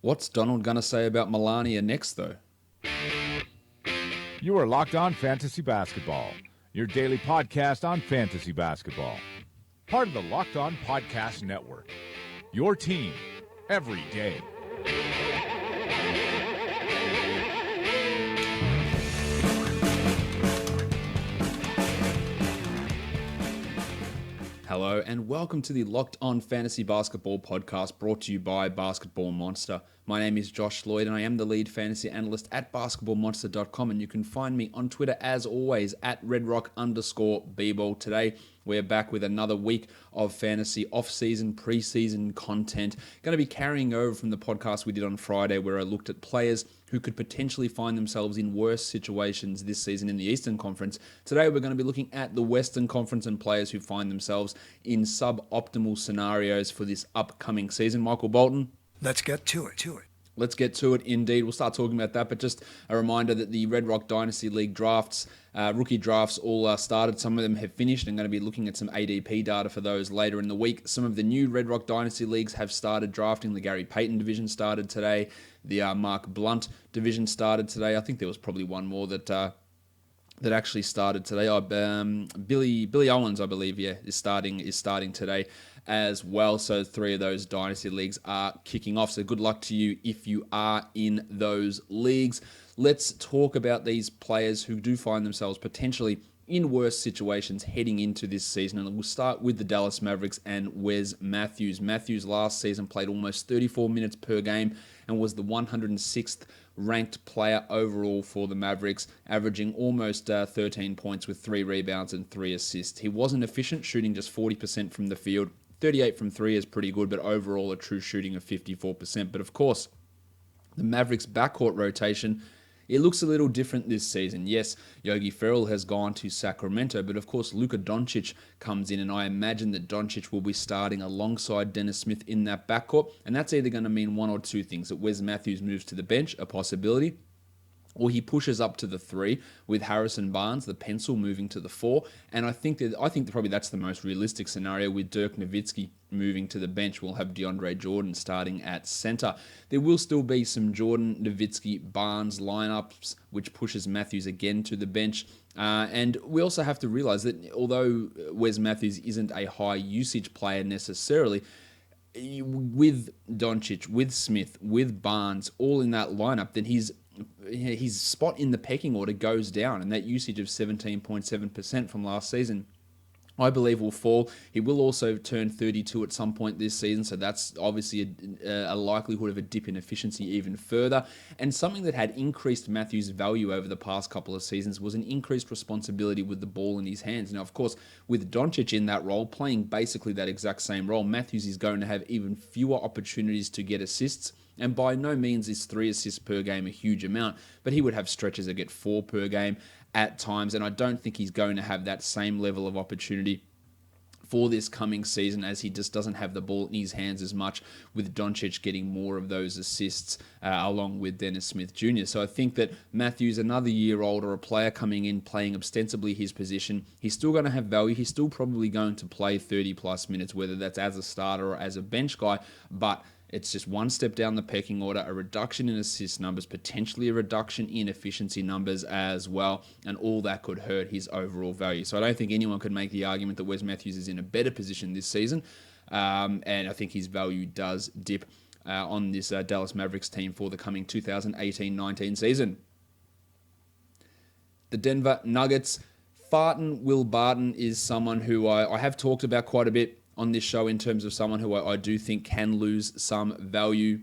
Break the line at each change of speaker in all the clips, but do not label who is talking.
What's Donald going to say about Melania next, though?
You are Locked On Fantasy Basketball, your daily podcast on fantasy basketball. Part of the Locked On Podcast Network. Your team every day.
Hello and welcome to the Locked On Fantasy Basketball podcast brought to you by Basketball Monster. My name is Josh Lloyd and I am the lead fantasy analyst at basketballmonster.com, and you can find me on Twitter as always at redrock_bball. Today we're back with another week of fantasy off-season, preseason content. Going to be carrying over from the podcast we did on Friday where I looked at players who could potentially find themselves in worse situations this season in the Eastern Conference. Today we're going to be looking at the Western Conference and players who find themselves in suboptimal scenarios for this upcoming season. Michael Bolton.
Let's get to it.
Let's get to it, indeed. We'll start talking about that, but just a reminder that the Red Rock Dynasty League drafts, rookie drafts, all started. Some of them have finished. I'm going to be looking at some ADP data for those later in the week. Some of the new Red Rock Dynasty Leagues have started drafting. The Gary Payton division started today. The Mark Blunt division started today. I think there was probably one more that actually started today. Billy Owens, I believe, is starting today as well. So 3 of those dynasty leagues are kicking off. So good luck to you if you are in those leagues. Let's talk about these players who do find themselves potentially in worse situations heading into this season. And we'll start with the Dallas Mavericks and Wes Matthews. Matthews last season played almost 34 minutes per game and was the 106th ranked player overall for the Mavericks, averaging almost 13 points with 3 rebounds and 3 assists. He wasn't efficient, shooting just 40% from the field. 38 from 3 is pretty good, but overall a true shooting of 54%. But of course, the Mavericks' backcourt rotation, it looks a little different this season. Yes, Yogi Ferrell has gone to Sacramento, but of course Luka Doncic comes in, and I imagine that Doncic will be starting alongside Dennis Smith in that backcourt, and that's either going to mean one or two things: that Wes Matthews moves to the bench, a possibility, or he pushes up to the 3 with Harrison Barnes, the pencil, moving to the 4. And I think probably that's the most realistic scenario, with Dirk Nowitzki moving to the bench. We'll have DeAndre Jordan starting at center. There will still be some Jordan, Nowitzki, Barnes lineups, which pushes Matthews again to the bench. And we also have to realize that although Wes Matthews isn't a high usage player necessarily, with Doncic, with Smith, with Barnes, all in that lineup, then his spot in the pecking order goes down, and that usage of 17.7% from last season, I believe, will fall. He will also turn 32 at some point this season, so that's obviously a likelihood of a dip in efficiency even further. And something that had increased Matthews' value over the past couple of seasons was an increased responsibility with the ball in his hands. Now, of course, with Doncic in that role, playing basically that exact same role, Matthews is going to have even fewer opportunities to get assists. And by no means is 3 assists per game a huge amount, but he would have stretches that get 4 per game at times, and I don't think he's going to have that same level of opportunity for this coming season, as he just doesn't have the ball in his hands as much, with Doncic getting more of those assists along with Dennis Smith Jr. So I think that Matthews, another year older, a player coming in, playing ostensibly his position, he's still going to have value. He's still probably going to play 30 plus minutes, whether that's as a starter or as a bench guy, but it's just one step down the pecking order, a reduction in assist numbers, potentially a reduction in efficiency numbers as well, and all that could hurt his overall value. So I don't think anyone could make the argument that Wes Matthews is in a better position this season, and I think his value does dip on this Dallas Mavericks team for the coming 2018-19 season. The Denver Nuggets, Will Barton is someone who I have talked about quite a bit on this show in terms of someone who I do think can lose some value.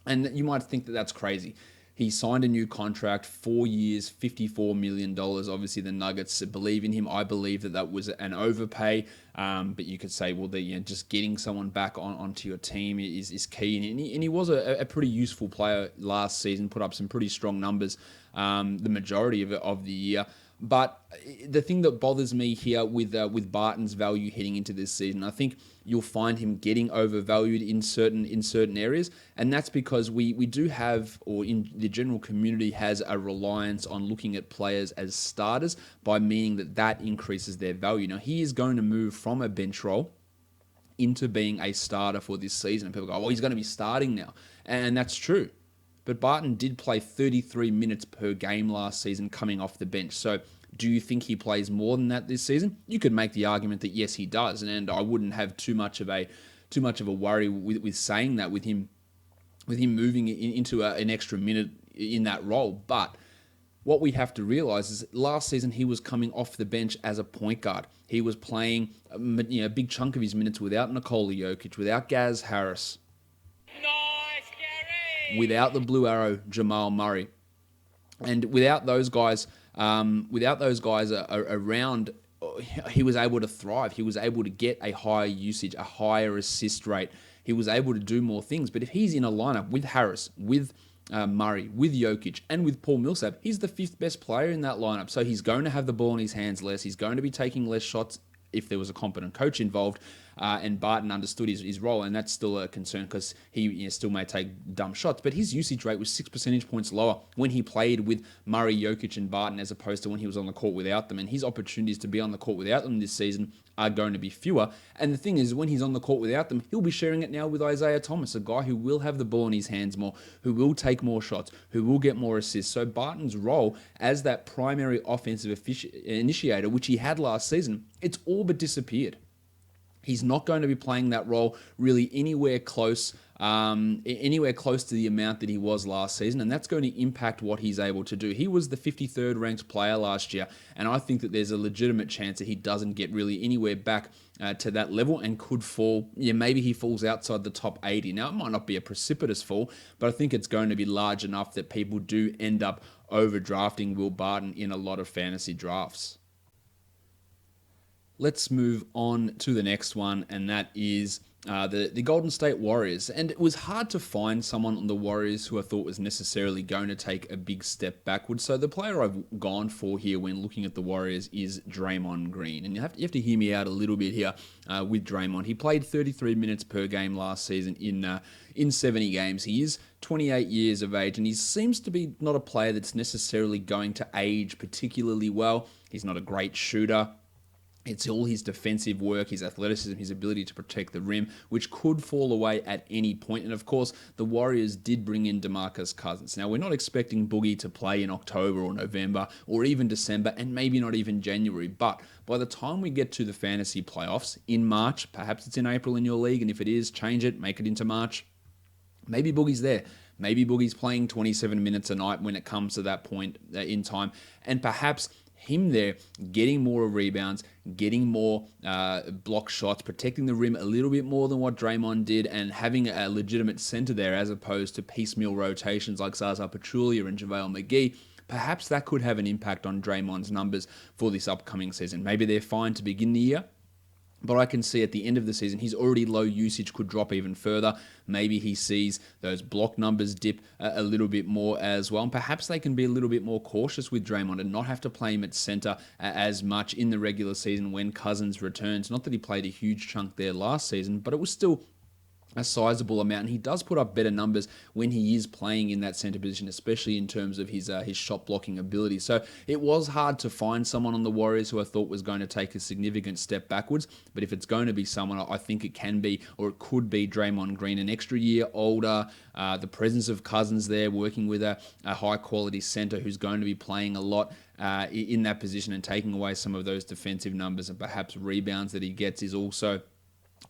And you might think that that's crazy. He signed a new contract, 4 years, $54 million. Obviously, the Nuggets believe in him. I believe that was an overpay. But you could say, well, just getting someone back onto your team is key. And he was a pretty useful player last season, put up some pretty strong numbers the majority of the year. But the thing that bothers me here with Barton's value heading into this season, I think you'll find him getting overvalued in certain areas, and that's because we do have, or in the general community has, a reliance on looking at players as starters, by meaning that increases their value. Now, he is going to move from a bench role into being a starter for this season. And people go, well, he's going to be starting now. And that's true. But Barton did play 33 minutes per game last season coming off the bench. So do you think he plays more than that this season? You could make the argument that yes, he does. And I wouldn't have too much of a worry with saying that with him moving into an extra minute in that role. But what we have to realize is that last season he was coming off the bench as a point guard. He was playing a big chunk of his minutes without Nikola Jokic, without Gaz Harris, without the Blue Arrow Jamal Murray, and without those guys around, he was able to thrive. He was able to get a higher usage, a higher assist rate. He was able to do more things. But if he's in a lineup with Harris, with Murray, with Jokic, and with Paul Millsap, he's the fifth best player in that lineup. So he's going to have the ball in his hands less. He's going to be taking less shots if there was a competent coach involved. And Barton understood his role, and that's still a concern because he still may take dumb shots. But his usage rate was 6 percentage points lower when he played with Murray, Jokic, and Barton as opposed to when he was on the court without them. And his opportunities to be on the court without them this season are going to be fewer. And the thing is, when he's on the court without them, he'll be sharing it now with Isaiah Thomas, a guy who will have the ball in his hands more, who will take more shots, who will get more assists. So Barton's role as that primary offensive initiator, which he had last season, it's all but disappeared. He's not going to be playing that role really anywhere close to the amount that he was last season, and that's going to impact what he's able to do. He was the 53rd ranked player last year, and I think that there's a legitimate chance that he doesn't get really anywhere back to that level and could fall. Maybe he falls outside the top 80. Now, it might not be a precipitous fall, but I think it's going to be large enough that people do end up overdrafting Will Barton in a lot of fantasy drafts. Let's move on to the next one, and that is the Golden State Warriors. And it was hard to find someone on the Warriors who I thought was necessarily going to take a big step backwards. So the player I've gone for here when looking at the Warriors is Draymond Green. And you have to hear me out a little bit here with Draymond. He played 33 minutes per game last season in 70 games. He is 28 years of age, and he seems to be not a player that's necessarily going to age particularly well. He's not a great shooter. It's all his defensive work, his athleticism, his ability to protect the rim, which could fall away at any point. And of course, the Warriors did bring in DeMarcus Cousins. Now, we're not expecting Boogie to play in October or November or even December and maybe not even January. But by the time we get to the fantasy playoffs in March, perhaps it's in April in your league, and if it is, change it, make it into March. Maybe Boogie's there. Maybe Boogie's playing 27 minutes a night when it comes to that point in time. And perhaps him there getting more rebounds, getting more block shots, protecting the rim a little bit more than what Draymond did, and having a legitimate center there as opposed to piecemeal rotations like Zaza Pachulia and JaVale McGee. Perhaps that could have an impact on Draymond's numbers for this upcoming season. Maybe they're fine to begin the year, but I can see at the end of the season, his already low usage could drop even further. Maybe he sees those block numbers dip a little bit more as well. And perhaps they can be a little bit more cautious with Draymond and not have to play him at center as much in the regular season when Cousins returns. Not that he played a huge chunk there last season, but it was still a sizable amount, and he does put up better numbers when he is playing in that center position, especially in terms of his shot blocking ability. So it was hard to find someone on the Warriors who I thought was going to take a significant step backwards, but if it's going to be someone, I think it can be, or it could be Draymond Green, an extra year older, the presence of Cousins there, working with a high quality center who's going to be playing a lot in that position and taking away some of those defensive numbers and perhaps rebounds that he gets is also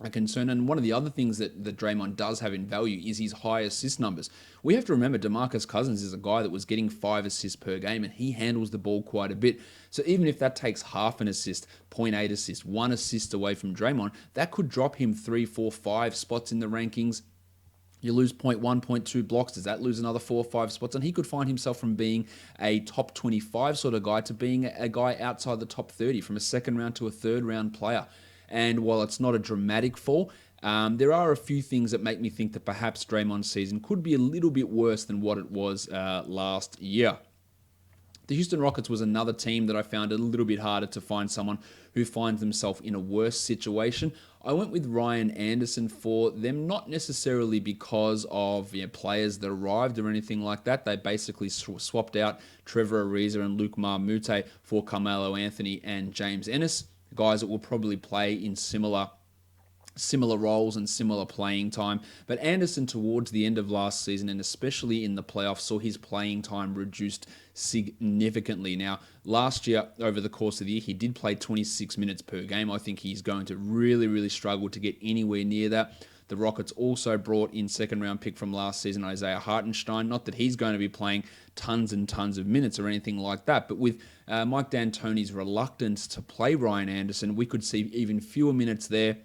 a concern. And one of the other things that Draymond does have in value is his high assist numbers. We have to remember DeMarcus Cousins is a guy that was getting 5 assists per game, and he handles the ball quite a bit. So even if that takes half an assist, 0.8 assist, 1 assist away from Draymond, that could drop him 3, 4, 5 spots in the rankings. You lose 0.1, 0.2 blocks. Does that lose another 4 or 5 spots? And he could find himself from being a top 25 sort of guy to being a guy outside the top 30, from a second round to a third round player. And while it's not a dramatic fall, there are a few things that make me think that perhaps Draymond's season could be a little bit worse than what it was last year. The Houston Rockets was another team that I found a little bit harder to find someone who finds themselves in a worse situation. I went with Ryan Anderson for them, not necessarily because of players that arrived or anything like that. They basically swapped out Trevor Ariza and Luke Marmute for Carmelo Anthony and James Ennis, guys that will probably play in similar similar roles and similar playing time. But Anderson, towards the end of last season, and especially in the playoffs, saw his playing time reduced significantly. Now, last year, over the course of the year, he did play 26 minutes per game. I think he's going to really, really struggle to get anywhere near that. The Rockets also brought in second-round pick from last season, Isaiah Hartenstein. Not that he's going to be playing tons and tons of minutes or anything like that, but with Mike D'Antoni's reluctance to play Ryan Anderson, we could see even fewer minutes there.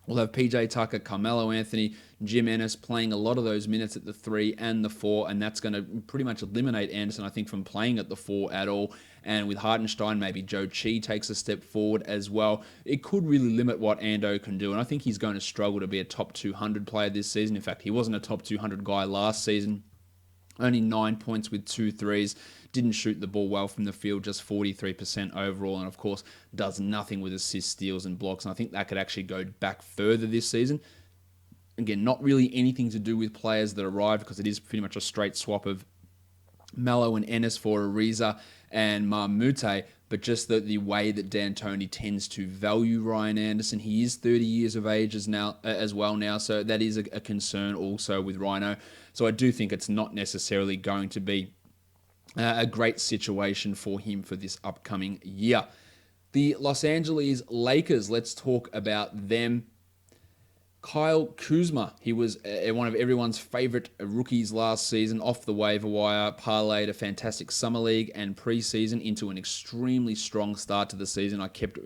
We'll have PJ Tucker, Carmelo Anthony, Jim Ennis playing a lot of those minutes at the 3 and the 4, and that's going to pretty much eliminate Anderson, I think, from playing at the 4 at all. And with Hartenstein, maybe Joe Chi takes a step forward as well. It could really limit what Ando can do, and I think he's going to struggle to be a top 200 player this season. In fact, he wasn't a top 200 guy last season. Only 9 points with 2 threes. Didn't shoot the ball well from the field, just 43% overall, and of course does nothing with assists, steals, and blocks. And I think that could actually go back further this season. Again, not really anything to do with players that arrived, because it is pretty much a straight swap of Melo and Ennis for Ariza and Mamute, but just the way that D'Antoni tends to value Ryan Anderson. He is 30 years of age as well now, so that is a concern also with Rhino. So I do think it's not necessarily going to be a great situation for him for this upcoming year. The Los Angeles Lakers, let's talk about them. Kyle Kuzma, he was one of everyone's favorite rookies last season, off the waiver wire, parlayed a fantastic summer league and preseason into an extremely strong start to the season. I kept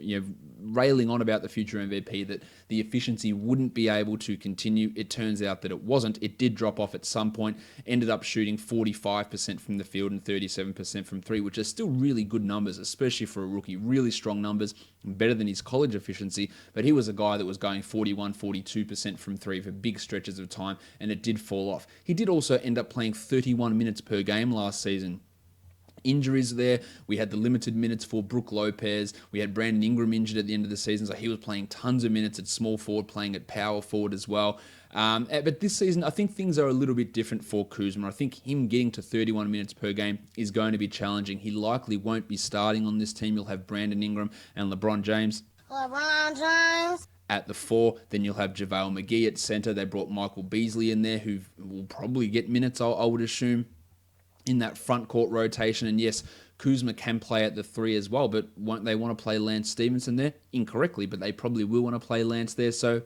railing on about the future MVP, that the efficiency wouldn't be able to continue. It turns out that it wasn't. It did drop off at some point, ended up shooting 45% from the field and 37% from 3, which are still really good numbers, especially for a rookie. Really strong numbers, better than his college efficiency, but he was a guy that was going 41, 42% from 3 for big stretches of time, and it did fall off. He did also end up playing 31 minutes per game last season. Injuries there. We had the limited minutes for Brook Lopez. We had Brandon Ingram injured at the end of the season, so he was playing tons of minutes at small forward, playing at power forward as well. But this season, I think things are a little bit different for Kuzma. I think him getting to 31 minutes per game is going to be challenging. He likely won't be starting on this team. You'll have Brandon Ingram and LeBron James at the 4. Then you'll have JaVale McGee at center. They brought Michael Beasley in there, who will probably get minutes, I would assume, in that front court rotation. And yes, Kuzma can play at the 3 as well, but won't they want to play Lance Stevenson there? Incorrectly, but they probably will want to play Lance there. So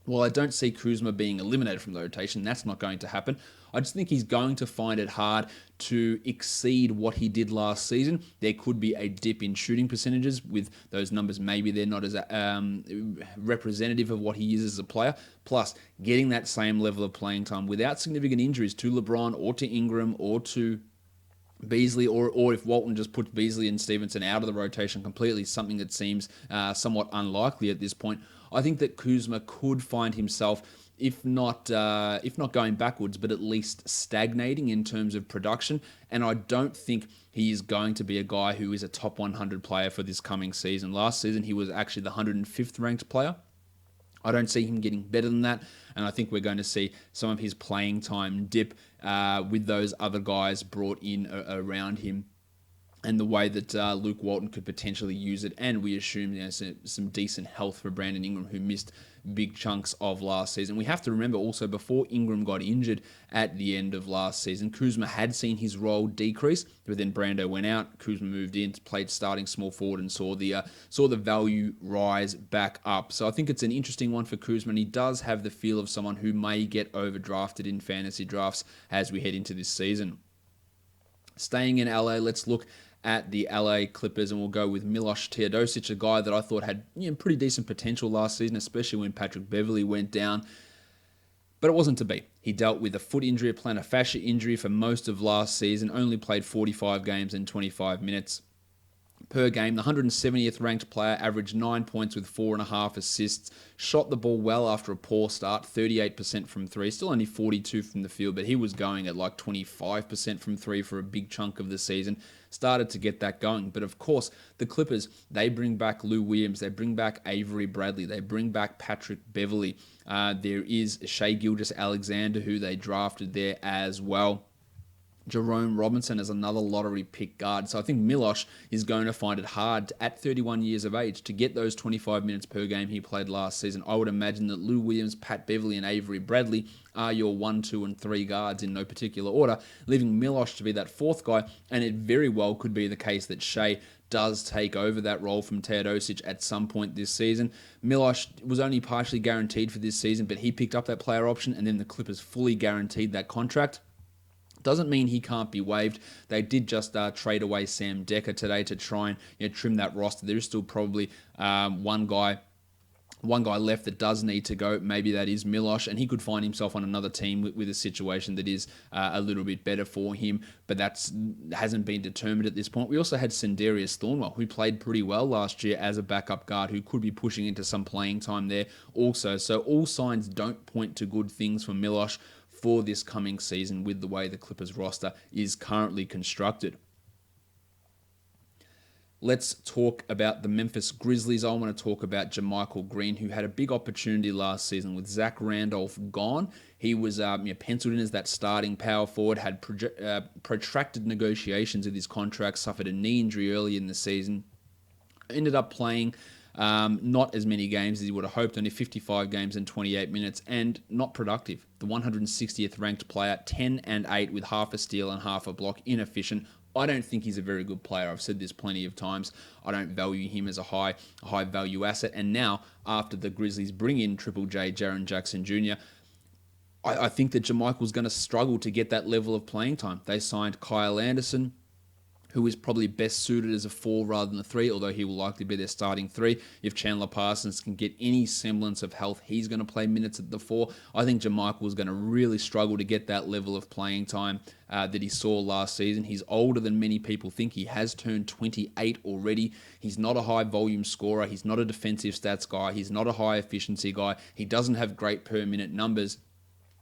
while I don't see Kuzma being eliminated from the rotation, that's not going to happen. I just think he's going to find it hard to exceed what he did last season. There could be a dip in shooting percentages with those numbers. Maybe they're not as representative of what he is as a player. Plus, getting that same level of playing time without significant injuries to LeBron or to Ingram or to Beasley, or if Walton just puts Beasley and Stevenson out of the rotation completely, something that seems somewhat unlikely at this point. I think that Kuzma could find himself, if not going backwards, but at least stagnating in terms of production. And I don't think he is going to be a guy who is a top 100 player for this coming season. Last season, he was actually the 105th ranked player. I don't see him getting better than that, and I think we're going to see some of his playing time dip with those other guys brought in around him, and the way that Luke Walton could potentially use it. And we assume some decent health for Brandon Ingram, who missed big chunks of last season. We have to remember also, before Ingram got injured at the end of last season, Kuzma had seen his role decrease, but then Brando went out, Kuzma moved in, played starting small forward, and saw the value rise back up. So I think it's an interesting one for Kuzma, and he does have the feel of someone who may get overdrafted in fantasy drafts as we head into this season. Staying in LA, let's look at the LA Clippers, and we'll go with Milos Teodosic, a guy that I thought had pretty decent potential last season, especially when Patrick Beverley went down. But it wasn't to be. He dealt with a foot injury, a plantar fascia injury for most of last season, only played 45 games and 25 minutes per game. The 170th ranked player, averaged 9 points with 4.5 assists, shot the ball well after a poor start, 38% from 3, still only 42 from the field, but he was going at like 25% from 3 for a big chunk of the season. Started to get that going. But of course, the Clippers, they bring back Lou Williams, they bring back Avery Bradley, they bring back Patrick Beverley. There is Shai Gilgeous-Alexander, who they drafted there as well. Jerome Robinson as another lottery pick guard. So I think Miloš is going to find it hard at 31 years of age to get those 25 minutes per game he played last season. I would imagine that Lou Williams, Pat Beverley, and Avery Bradley are your 1, 2, and 3 guards in no particular order, leaving Miloš to be that fourth guy, and it very well could be the case that Shai does take over that role from Teodosic at some point this season. Miloš was only partially guaranteed for this season, but he picked up that player option, and then the Clippers fully guaranteed that contract. Doesn't mean he can't be waived. They did just trade away Sam Dekker today to try and trim that roster. There is still probably one guy left that does need to go. Maybe that is Miloš, and he could find himself on another team with a situation that is a little bit better for him, but that hasn't been determined at this point. We also had Sendarius Thornwell, who played pretty well last year as a backup guard, who could be pushing into some playing time there also. So all signs don't point to good things for Miloš for this coming season with the way the Clippers roster is currently constructed. Let's talk about the Memphis Grizzlies. I want to talk about JaMychal Green, who had a big opportunity last season with Zach Randolph gone. He was penciled in as that starting power forward, had protracted negotiations with his contract, suffered a knee injury early in the season, ended up playing not as many games as he would have hoped, only 55 games and 28 minutes, and not productive. The 160th ranked player, 10 and 8 with half a steal and half a block, inefficient. I don't think he's a very good player. I've said this plenty of times. I don't value him as a high value asset. And now, after the Grizzlies bring in Triple J, Jaren Jackson Jr., I think that JaMychal's going to struggle to get that level of playing time. They signed Kyle Anderson, who is probably best suited as a 4 rather than a 3, although he will likely be their starting 3. If Chandler Parsons can get any semblance of health, he's going to play minutes at the 4. I think JaMychal is going to really struggle to get that level of playing time that he saw last season. He's older than many people think. He has turned 28 already. He's not a high volume scorer. He's not a defensive stats guy. He's not a high efficiency guy. He doesn't have great per minute numbers.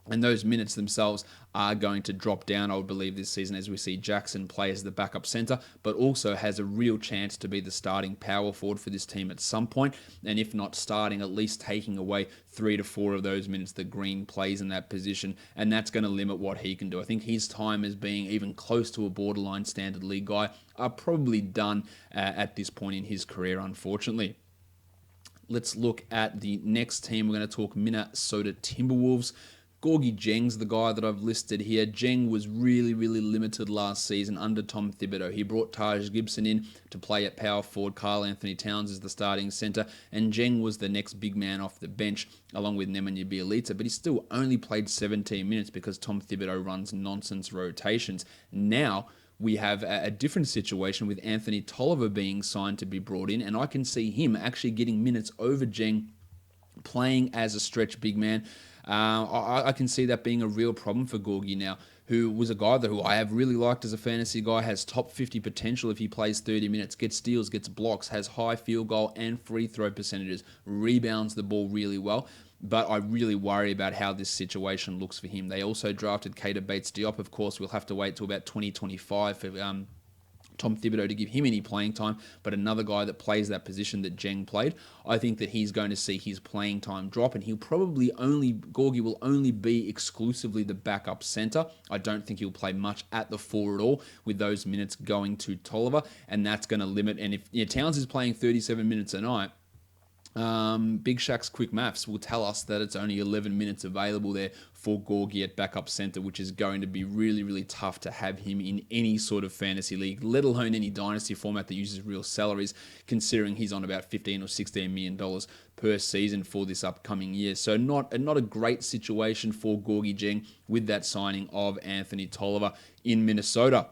And those minutes themselves are going to drop down, I would believe, this season as we see Jackson play as the backup center, but also has a real chance to be the starting power forward for this team at some point. And if not starting, at least taking away 3 to 4 of those minutes that Green plays in that position. And that's going to limit what he can do. I think his time as being even close to a borderline standard league guy are probably done at this point in his career, unfortunately. Let's look at the next team. We're going to talk Minnesota Timberwolves. Gorgui Dieng's the guy that I've listed here. Dieng was really, really limited last season under Tom Thibodeau. He brought Taj Gibson in to play at power forward. Karl Anthony Towns is the starting center, and Dieng was the next big man off the bench, along with Nemanja Bjelica, but he still only played 17 minutes because Tom Thibodeau runs nonsense rotations. Now, we have a different situation with Anthony Tolliver being signed to be brought in, and I can see him actually getting minutes over Dieng, playing as a stretch big man. I can see that being a real problem for Gorgui now, who was a guy who I have really liked as a fantasy guy, has top 50 potential if he plays 30 minutes, gets steals, gets blocks, has high field goal and free throw percentages, rebounds the ball really well. But I really worry about how this situation looks for him. They also drafted Keita Bates-Diop. Of course, we'll have to wait till about 2025 for Tom Thibodeau to give him any playing time, but another guy that plays that position that Dieng played, I think that he's going to see his playing time drop, and Gorgui will only be exclusively the backup center. I don't think he'll play much at the 4 at all, with those minutes going to Tolliver, and that's going to limit. And if Towns is playing 37 minutes a night, Big Shaq's quick maths will tell us that it's only 11 minutes available there for Gorgui at backup center, which is going to be really, really tough to have him in any sort of fantasy league, let alone any dynasty format that uses real salaries, considering he's on about $15 or $16 million per season for this upcoming year. So not a great situation for Gorgui Dieng with that signing of Anthony Tolliver in Minnesota.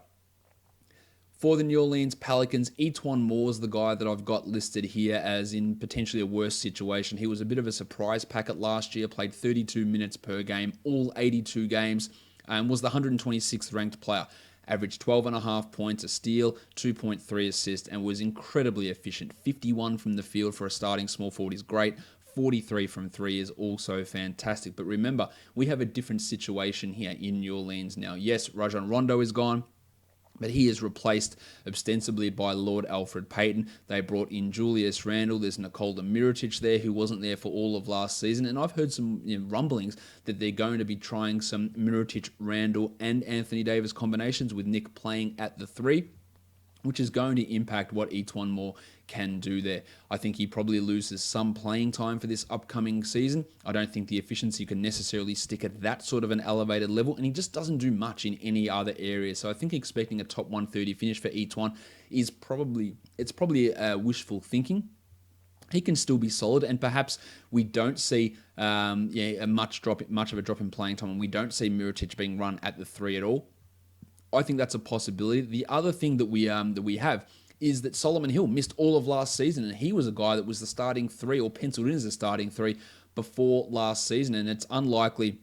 For the New Orleans Pelicans, E'Twaun Moore's the guy that I've got listed here as in potentially a worse situation. He was a bit of a surprise packet last year, played 32 minutes per game, all 82 games, and was the 126th ranked player. Averaged 12.5 points, a steal, 2.3 assists, and was incredibly efficient. 51 from the field for a starting small forward is great. 43 from 3 is also fantastic. But remember, we have a different situation here in New Orleans now. Yes, Rajon Rondo is gone, But he is replaced ostensibly by Lord Alfred Payton. They brought in Julius Randle. There's Nikola Mirotic there, who wasn't there for all of last season. And I've heard some rumblings that they're going to be trying some Mirotic, Randle, and Anthony Davis combinations with Nick playing at the 3, which is going to impact what Etuan Moore can do there. I think he probably loses some playing time for this upcoming season. I don't think the efficiency can necessarily stick at that sort of an elevated level, and he just doesn't do much in any other area. So I think expecting a top 130 finish for Etuan is probably wishful thinking. He can still be solid, and perhaps we don't see much of a drop in playing time, and we don't see Mirotic being run at the 3 at all. I think that's a possibility. The other thing that we have is that Solomon Hill missed all of last season, and he was a guy that was the starting 3 or penciled in as a starting 3 before last season, and it's unlikely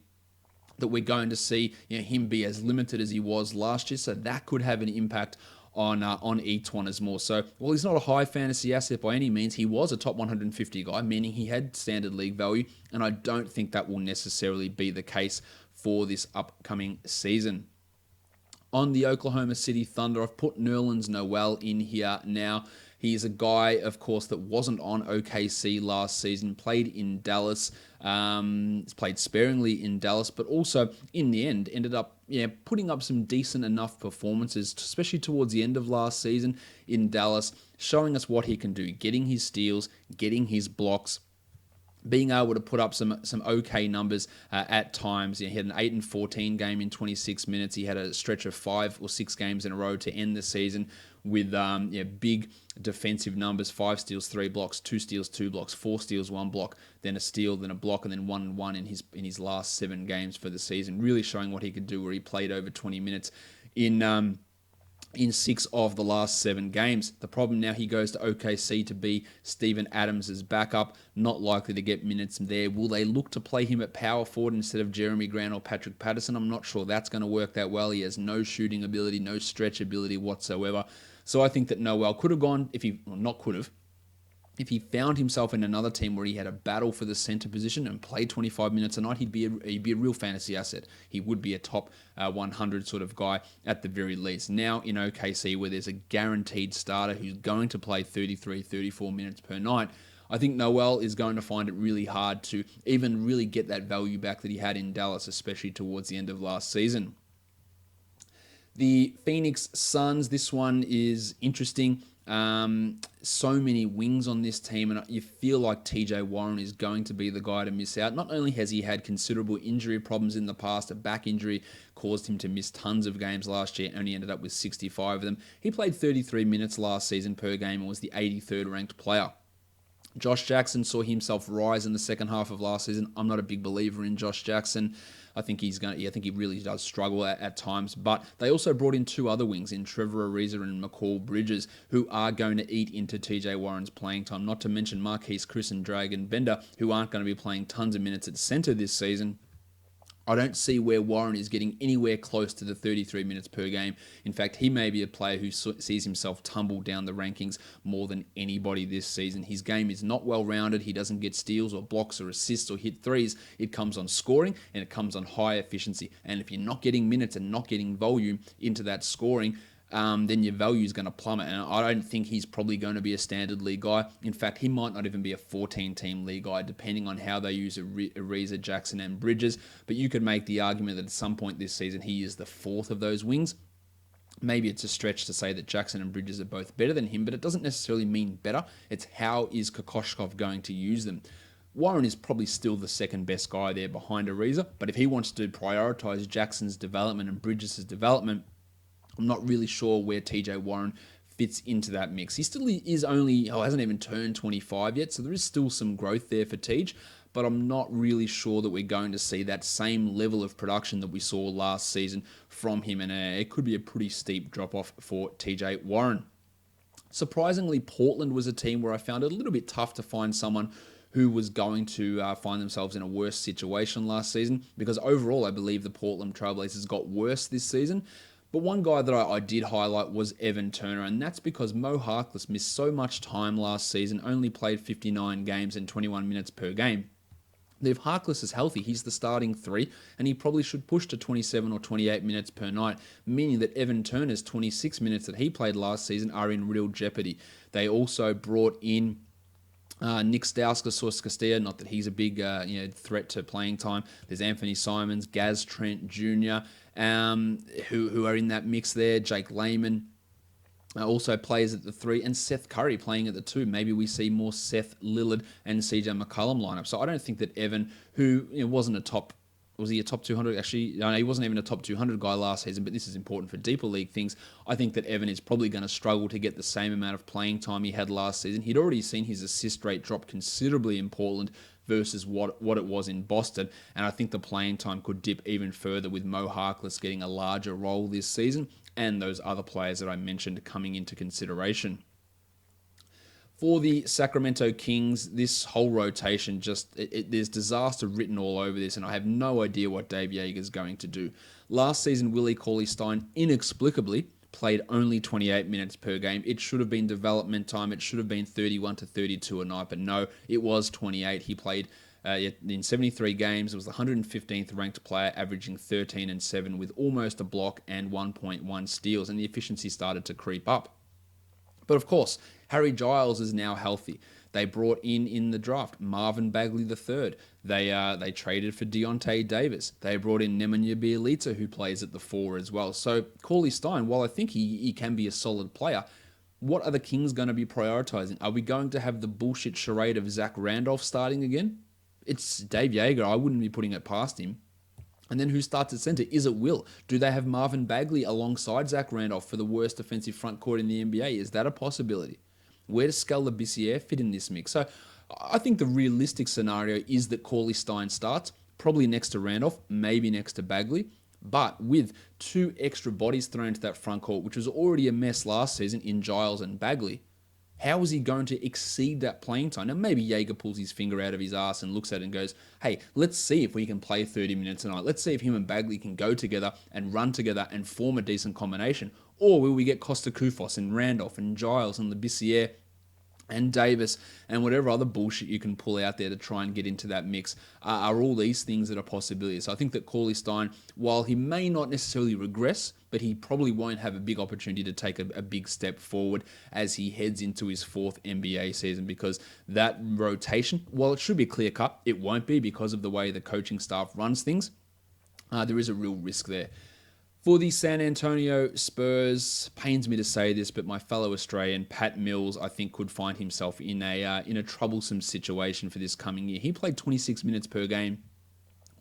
that we're going to see him be as limited as he was last year. So that could have an impact on Etuan as more. So while he's not a high fantasy asset by any means, he was a top 150 guy, meaning he had standard league value, and I don't think that will necessarily be the case for this upcoming season. On the Oklahoma City Thunder, I've put Nerlens Noel in here now. He is a guy, of course, that wasn't on OKC last season, played in Dallas, played sparingly in Dallas, but also in the end ended up putting up some decent enough performances, especially towards the end of last season in Dallas, showing us what he can do, getting his steals, getting his blocks, being able to put up some okay numbers at times. He had an 8 and 14 game in 26 minutes. He had a stretch of 5 or 6 games in a row to end the season with big defensive numbers: 5 steals, 3 blocks, 2 steals, 2 blocks, 4 steals, 1 block, then a steal, then a block, and then 1 and 1 in his last 7 games for the season. Really showing what he could do, where he played over 20 minutes in 6 of the last 7 games. The problem now, he goes to OKC to be Steven Adams' backup. Not likely to get minutes there. Will they look to play him at power forward instead of Jeremy Grant or Patrick Patterson? I'm not sure that's going to work that well. He has no shooting ability, no stretch ability whatsoever. So I think that Noel could have gone, if he found himself in another team where he had a battle for the center position and played 25 minutes a night, he'd be a real fantasy asset. He would be a top 100 sort of guy at the very least. Now in OKC, where there's a guaranteed starter who's going to play 33, 34 minutes per night, I think Noel is going to find it really hard to even really get that value back that he had in Dallas, especially towards the end of last season. The Phoenix Suns, this one is interesting. So many wings on this team, and you feel like TJ Warren is going to be the guy to miss out. Not only has he had considerable injury problems in the past, a back injury caused him to miss tons of games last year, only ended up with 65 of them. He played 33 minutes last season per game and was the 83rd ranked player. Josh Jackson saw himself rise in the second half of last season. I'm not a big believer in Josh Jackson. I think I think he really does struggle at times. But they also brought in 2 other wings in Trevor Ariza and McCall Bridges, who are going to eat into TJ Warren's playing time. Not to mention Marquise Chris and Dragon Bender, who aren't going to be playing tons of minutes at center this season. I don't see where Warren is getting anywhere close to the 33 minutes per game. In fact, he may be a player who sees himself tumble down the rankings more than anybody this season. His game is not well-rounded. He doesn't get steals or blocks or assists or hit threes. It comes on scoring, and it comes on high efficiency. And if you're not getting minutes and not getting volume into that scoring, then your value is going to plummet. And I don't think he's probably going to be a standard league guy. In fact, he might not even be a 14-team league guy, depending on how they use Ariza, Jackson, and Bridges. But you could make the argument that at some point this season, he is the 4th of those wings. Maybe it's a stretch to say that Jackson and Bridges are both better than him, but it doesn't necessarily mean better. It's how is Kokoshkov going to use them. Warren is probably still the second best guy there behind Ariza, but if he wants to prioritize Jackson's development and Bridges' development, I'm not really sure where TJ Warren fits into that mix. He still is hasn't even turned 25 yet, so there is still some growth there for Tej, but I'm not really sure that we're going to see that same level of production that we saw last season from him, and it could be a pretty steep drop-off for TJ Warren. Surprisingly, Portland was a team where I found it a little bit tough to find someone who was going to find themselves in a worse situation last season, because overall I believe the Portland Trailblazers got worse this season. But one guy that I did highlight was Evan Turner, and that's because Mo Harkless missed so much time last season, only played 59 games and 21 minutes per game, If Harkless is healthy, he's the starting 3, and he probably should push to 27 or 28 minutes per night, meaning that Evan Turner's 26 minutes that he played last season are in real jeopardy. They also brought in Nick Stauskas-Castilla, not that he's a big threat to playing time. There's Anthony Simons, Gaz Trent Jr., who are in that mix there. Jake Lehman also plays at the 3, and Seth Curry playing at the 2. Maybe we see more Seth Lillard and CJ McCollum lineup. So I don't think that Evan, who wasn't a top... Was he a top 200? Actually, no, he wasn't even a top 200 guy last season, but this is important for deeper league things. I think that Evan is probably going to struggle to get the same amount of playing time he had last season. He'd already seen his assist rate drop considerably in Portland versus what it was in Boston, and I think the playing time could dip even further with Mo Harkless getting a larger role this season and those other players that I mentioned coming into consideration. For the Sacramento Kings, this whole rotation there's disaster written all over this, and I have no idea what Dave Yeager's going to do. Last season, Willie Cauley-Stein inexplicably played only 28 minutes per game. It should have been development time. It should have been 31 to 32 a night, but no, it was 28. He played in 73 games. It was the 115th ranked player, averaging 13 and 7 with almost a block and 1.1 steals, and the efficiency started to creep up. But of course, Harry Giles is now healthy. They brought in the draft Marvin Bagley III. They traded for Deontay Davis. They brought in Nemanja Bjelica, who plays at the 4 as well. So Cauley-Stein, while I think he can be a solid player, what are the Kings going to be prioritizing? Are we going to have the bullshit charade of Zach Randolph starting again? It's Dave Yeager. I wouldn't be putting it past him. And then who starts at center? Is it Will? Do they have Marvin Bagley alongside Zach Randolph for the worst defensive front court in the NBA? Is that a possibility? Where does Skal Labissière fit in this mix? So I think the realistic scenario is that Cauley-Stein starts, probably next to Randolph, maybe next to Bagley, but with 2 extra bodies thrown into that front court, which was already a mess last season in Giles and Bagley. How is he going to exceed that playing time? Now, maybe Yeager pulls his finger out of his ass and looks at it and goes, hey, let's see if we can play 30 minutes tonight. Let's see if him and Bagley can go together and run together and form a decent combination. Or will we get Costa Koufos and Randolph and Giles and Labissière and Davis and whatever other bullshit you can pull out there to try and get into that mix? Are all these things that are possibilities? So I think that Cauley-Stein, while he may not necessarily regress, but he probably won't have a big opportunity to take a big step forward as he heads into his 4th NBA season, because that rotation, while it should be clear-cut, it won't be because of the way the coaching staff runs things. There is a real risk there. For the San Antonio Spurs, pains me to say this, but my fellow Australian, Pat Mills, I think could find himself in a troublesome situation for this coming year. He played 26 minutes per game,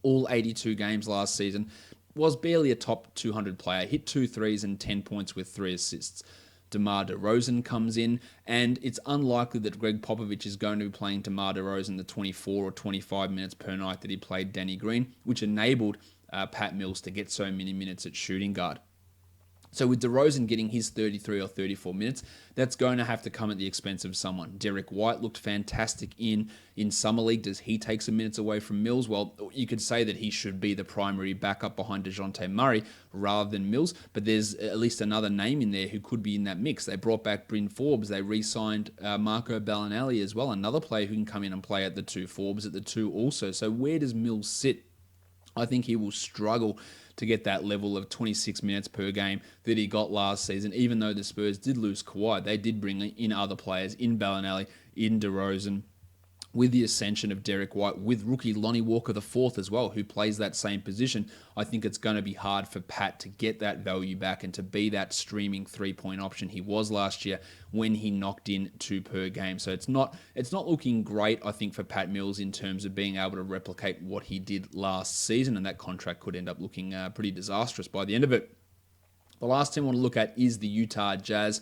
all 82 games last season, was barely a top 200 player, hit 2 threes and 10 points with 3 assists. DeMar DeRozan comes in, and it's unlikely that Greg Popovich is going to be playing DeMar DeRozan the 24 or 25 minutes per night that he played Danny Green, which enabled Pat Mills to get so many minutes at shooting guard. So with DeRozan getting his 33 or 34 minutes, that's going to have to come at the expense of someone. Derek White looked fantastic in Summer League. Does he take some minutes away from Mills? Well, you could say that he should be the primary backup behind DeJounte Murray rather than Mills, but there's at least another name in there who could be in that mix. They brought back Bryn Forbes. They re-signed Marco Bellinelli as well, another player who can come in and play at the 2. Forbes at the 2 also. So where does Mills sit? I think he will struggle to get that level of 26 minutes per game that he got last season. Even though the Spurs did lose Kawhi, they did bring in other players, in Bellinelli, in DeRozan, with the ascension of Derek White, with rookie Lonnie Walker IV as well, who plays that same position. I think it's going to be hard for Pat to get that value back and to be that streaming 3-point option he was last year when he knocked in 2 per game. So it's not looking great, I think, for Pat Mills in terms of being able to replicate what he did last season, and that contract could end up looking pretty disastrous by the end of it. The last team I want to look at is the Utah Jazz.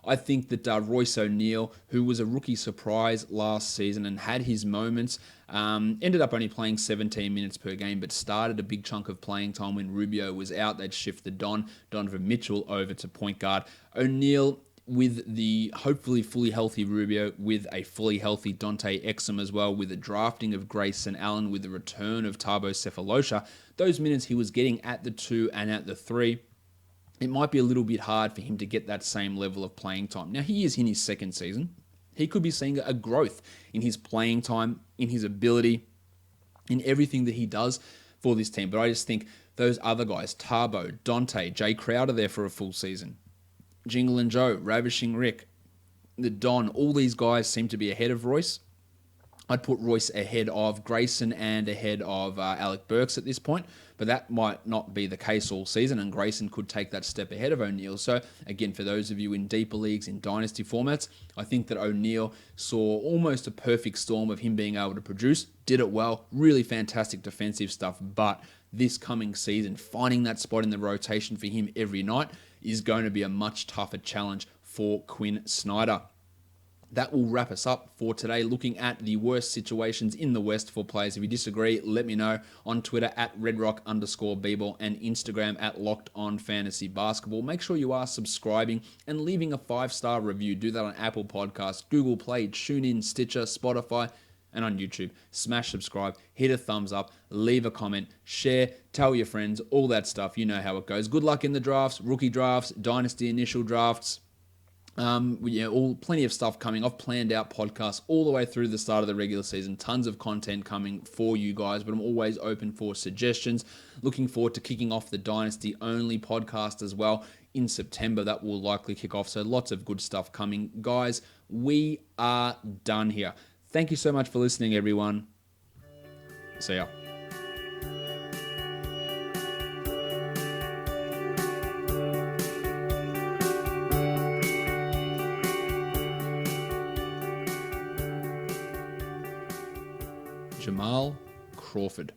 I think that Royce O'Neal, who was a rookie surprise last season and had his moments, ended up only playing 17 minutes per game, but started a big chunk of playing time when Rubio was out. They'd shifted Donovan Mitchell over to point guard. O'Neal, with the hopefully fully healthy Rubio, with a fully healthy Dante Exum as well, with the drafting of Grayson Allen, with the return of Thabo Sefolosha, those minutes he was getting at the 2 and at the 3, it might be a little bit hard for him to get that same level of playing time. Now, he is in his 2nd season. He could be seeing a growth in his playing time, in his ability, in everything that he does for this team. But I just think those other guys, Tarbo, Dante, Jay Crowder there for a full season, Jingle and Joe, Ravishing Rick, the Don, all these guys seem to be ahead of Royce. I'd put Royce ahead of Grayson and ahead of Alec Burks at this point, but that might not be the case all season, and Grayson could take that step ahead of O'Neill. So again, for those of you in deeper leagues, in dynasty formats, I think that O'Neill saw almost a perfect storm of him being able to produce, did it well, really fantastic defensive stuff, but this coming season, finding that spot in the rotation for him every night is going to be a much tougher challenge for Quinn Snyder. That will wrap us up for today, looking at the worst situations in the West for players. If you disagree, let me know on Twitter at redrock_bball and Instagram at LockedOnFantasyBasketball. Make sure you are subscribing and leaving a 5-star review. Do that on Apple Podcasts, Google Play, TuneIn, Stitcher, Spotify, and on YouTube. Smash subscribe, hit a thumbs up, leave a comment, share, tell your friends, all that stuff. You know how it goes. Good luck in the drafts, rookie drafts, dynasty initial drafts. Plenty of stuff coming. I've planned out podcasts all the way through the start of the regular season. Tons of content coming for you guys, but I'm always open for suggestions. Looking forward to kicking off the Dynasty Only podcast as well in September. That will likely kick off, so lots of good stuff coming. Guys, we are done here. Thank you so much for listening, everyone. See ya. Jamal Crawford.